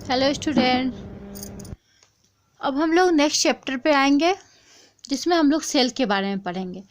Hello student. अब हम लोग नेक्स्ट चैप्टर पे आएंगे जिसमें हम लोग सेल के बारे में पढ़ेंगे।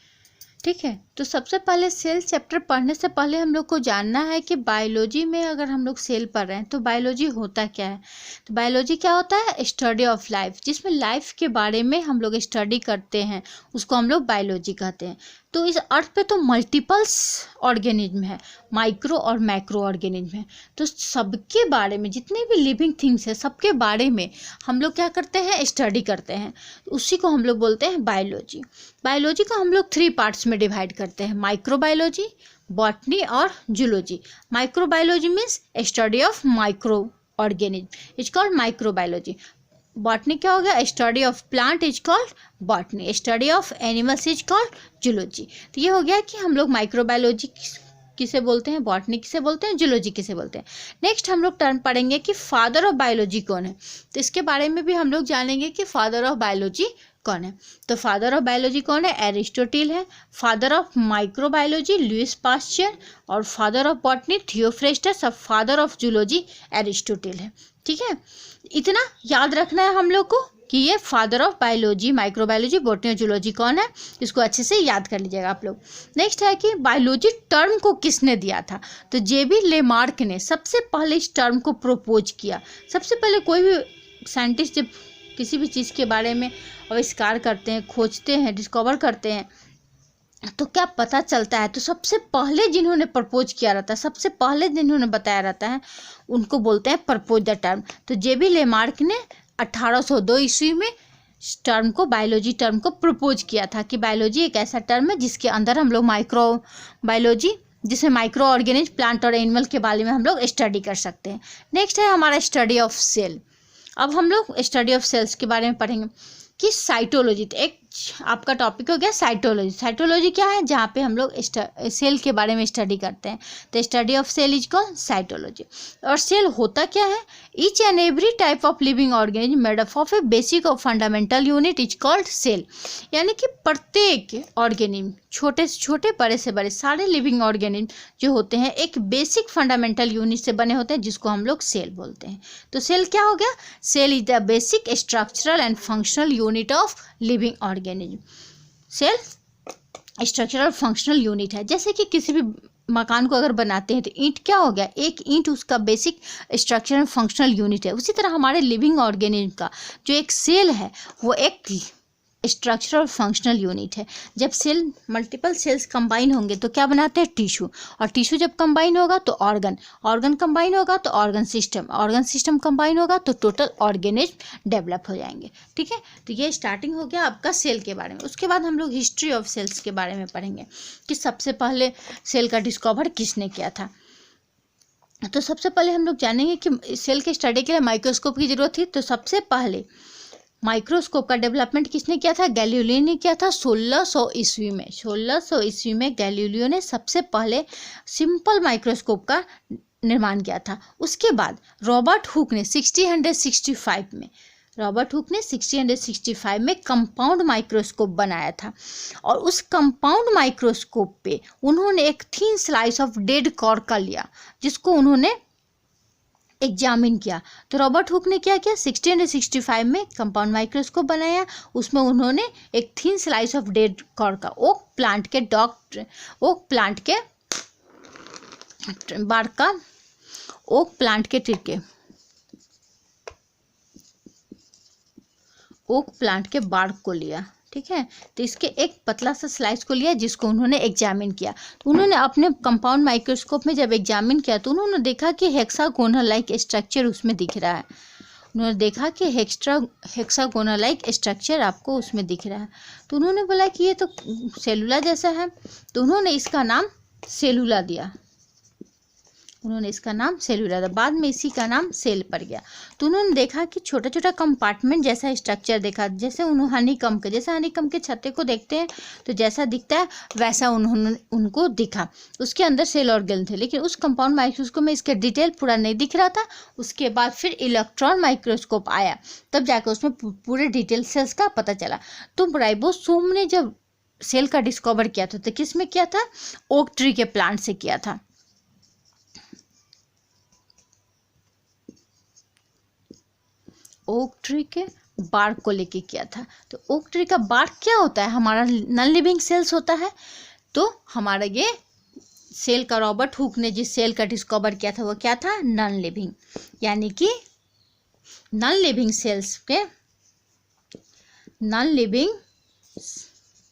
ठीक है, तो सबसे पहले सेल चैप्टर पढ़ने से पहले हम लोग को जानना है कि बायोलॉजी में अगर हम लोग सेल पढ़ रहे हैं तो बायोलॉजी होता क्या है। तो बायोलॉजी क्या होता है? स्टडी ऑफ लाइफ, जिसमें लाइफ के बारे में हम लोग स्टडी करते हैं, उसको हम लोग बायोलॉजी कहते हैं। तो इस अर्थ पे तो मल्टीपल्स ऑर्गेनिज्म है, माइक्रो और मैक्रो ऑर्गेनिज्म है। तो सबके बारे में, जितने भी लिविंग थिंग्स है सबके बारे में हम लोग क्या करते हैं? स्टडी करते हैं। उसी को हम लोग बोलते हैं बायोलॉजी। बायोलॉजी को हम लोग 3 पार्ट्स में डिवाइड करते हैं, माइक्रोबायोलॉजी, बॉटनी और zoology. Microbiology means study of micro organism is called microbiology. Botany क्या हो गया? Study of plant is called botany. Study of animals is called zoology. तो ये हो गया कि हम लोग माइक्रोबायोलॉजी किसे बोलते हैं, बॉटनी किसे बोलते हैं, जूलॉजी किसे बोलते हैं। नेक्स्ट हम लोग टर्म पढ़ेंगे कि फादर ऑफ बायोलॉजी कौन है। तो इसके बारे में भी हम लोग जानेंगे कि फादर ऑफ बायोलॉजी कौन है। तो फादर ऑफ बायोलॉजी कौन है? एरिस्टोटिल है। Father of microbiology Lewis pasture, और फादर ऑफ बॉटनी थियोफ्रेस्टस, और फादर ऑफ जूलॉजी एरिस्टोटिल है। ठीक है, इतना याद रखना है हम लोग को कि ये father of biology, microbiology, botany और जूलॉजी कौन है। इसको अच्छे से याद कर लीजिएगा आप लोग। नेक्स्ट है कि बायोलॉजी टर्म को किसने दिया था। तो जेबी लेमार्क ने सबसे पहले इस टर्म को प्रपोज किया। सबसे पहले कोई भी साइंटिस्ट जब किसी भी चीज़ के बारे में आविष्कार करते हैं, खोजते हैं, डिस्कवर करते हैं, तो क्या पता चलता है। तो सबसे पहले जिन्होंने प्रपोज किया रहता है, सबसे पहले जिन्होंने बताया रहता है, उनको बोलते हैं प्रपोज द टर्म। तो जेबी लेमार्क ने 1802 ईस्वी में टर्म को, बायोलॉजी टर्म को प्रपोज किया था कि बायोलॉजी एक ऐसा टर्म है जिसके अंदर हम लोग माइक्रो बायोलॉजी, जिसमें माइक्रो ऑर्गेनिज्म, प्लांट और एनिमल के बारे में हम लोग स्टडी कर सकते हैं। नेक्स्ट है हमारा स्टडी ऑफ सेल। अब हम लोग स्टडी ऑफ सेल्स के बारे में पढ़ेंगे कि साइटोलॉजी। तो एक आपका टॉपिक हो गया साइटोलॉजी। साइटोलॉजी क्या है? जहाँ पे हम लोग सेल के बारे में स्टडी करते हैं। तो study of cell is called cytology. और सेल होता क्या है? Each and every type of living organism made up of a basic और fundamental unit is called cell. यानी कि प्रत्येक ऑर्गेनिज्म, छोटे से छोटे, बड़े से बड़े, सारे लिविंग ऑर्गेनिज्म जो होते हैं एक बेसिक फंडामेंटल यूनिट से बने होते हैं, जिसको हम लोग सेल बोलते हैं। तो सेल क्या हो गया? Cell is the basic structural and functional unit of living organism. Cell structural functional unit है। जैसे कि किसी भी मकान को अगर बनाते हैं तो ईंट क्या हो गया? एक ईंट उसका बेसिक स्ट्रक्चरल फंक्शनल यूनिट है। उसी तरह हमारे लिविंग ऑर्गेनिज्म का जो एक सेल है वो एक स्ट्रक्चरल फंक्शनल यूनिट है। जब सेल, मल्टीपल सेल्स कंबाइन होंगे तो क्या बनाते हैं? टिश्यू। और टिश्यू जब कंबाइन होगा तो ऑर्गन, ऑर्गन कंबाइन होगा तो organ system, organ system combine होगा तो टोटल ऑर्गेनिज्म डेवलप हो जाएंगे। ठीक है, तो ये स्टार्टिंग हो गया आपका सेल के बारे में। उसके बाद हम लोग हिस्ट्री ऑफ सेल्स के बारे में पढ़ेंगे कि सबसे पहले सेल का डिस्कवर किसने किया था। तो सबसे पहले हम लोग जानेंगे कि सेल के स्टडी के लिए माइक्रोस्कोप की जरूरत थी। तो सबसे पहले माइक्रोस्कोप का डेवलपमेंट किसने किया था? गैलीलियो ने किया था 1600 ईस्वी में। 1600 ईस्वी में गैलीलियो ने सबसे पहले सिंपल माइक्रोस्कोप का निर्माण किया था। उसके बाद रॉबर्ट हुक ने 1665 में कंपाउंड माइक्रोस्कोप बनाया था। और उस कंपाउंड माइक्रोस्कोप पे उन्होंने एक thin slice of dead cork लिया, जिसको उन्होंने एग्जामिन किया। तो रॉबर्ट हुक ने क्या किया? 1665 में कंपाउंड माइक्रोस्कोप बनाया। उसमें उन्होंने एक thin slice of dead cork का, ओक प्लांट के बार्क का, ओक प्लांट के टिरके, ओक प्लांट के बार्क को लिया। ठीक है, तो इसके एक पतला सा स्लाइस को लिया, जिसको उन्होंने एग्जामिन किया। तो उन्होंने अपने कंपाउंड माइक्रोस्कोप में जब एग्जामिन किया तो उन्होंने देखा कि हेक्सागोनल लाइक स्ट्रक्चर उसमें दिख रहा है। उन्होंने देखा कि हेक्सागोनल लाइक स्ट्रक्चर आपको उसमें दिख रहा है। तो उन्होंने बोला कि ये तो सेलुला जैसा है। तो उन्होंने इसका नाम सेलुला दिया। बाद में इसी का नाम सेल पड़ गया। तो उन्होंने देखा कि छोटा छोटा कंपार्टमेंट जैसा स्ट्रक्चर देखा, जैसे उन्होंने हनीकम के छत्ते को देखते हैं तो जैसा दिखता है वैसा उनको दिखा। उसके अंदर सेल ऑर्गेन थे, लेकिन उस कंपाउंड माइक्रोस्कोप में इसके डिटेल पूरा नहीं दिख रहा था। उसके बाद फिर इलेक्ट्रॉन माइक्रोस्कोप आया, तब जाकर उसमें पूरे डिटेल सेल्स का पता चला। तो राइबोसोम ने जब सेल का डिस्कवर किया था तो किस में किया था? ओक ट्री के प्लांट से किया था। ओक ट्री के बार्क को लेके किया था। तो ओक ट्री का बार्क क्या होता है? हमारा नॉन लिविंग सेल्स होता है। तो हमारा ये सेल का रॉबर्ट हुक ने जिस सेल का डिस्कवर किया था वो क्या था? Non living. यानी कि नॉन लिविंग सेल्स के नॉन लिविंग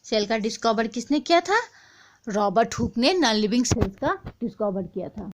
सेल का डिस्कवर किसने किया था? रॉबर्ट हुक ने नॉन लिविंग सेल्स का डिस्कवर किया था।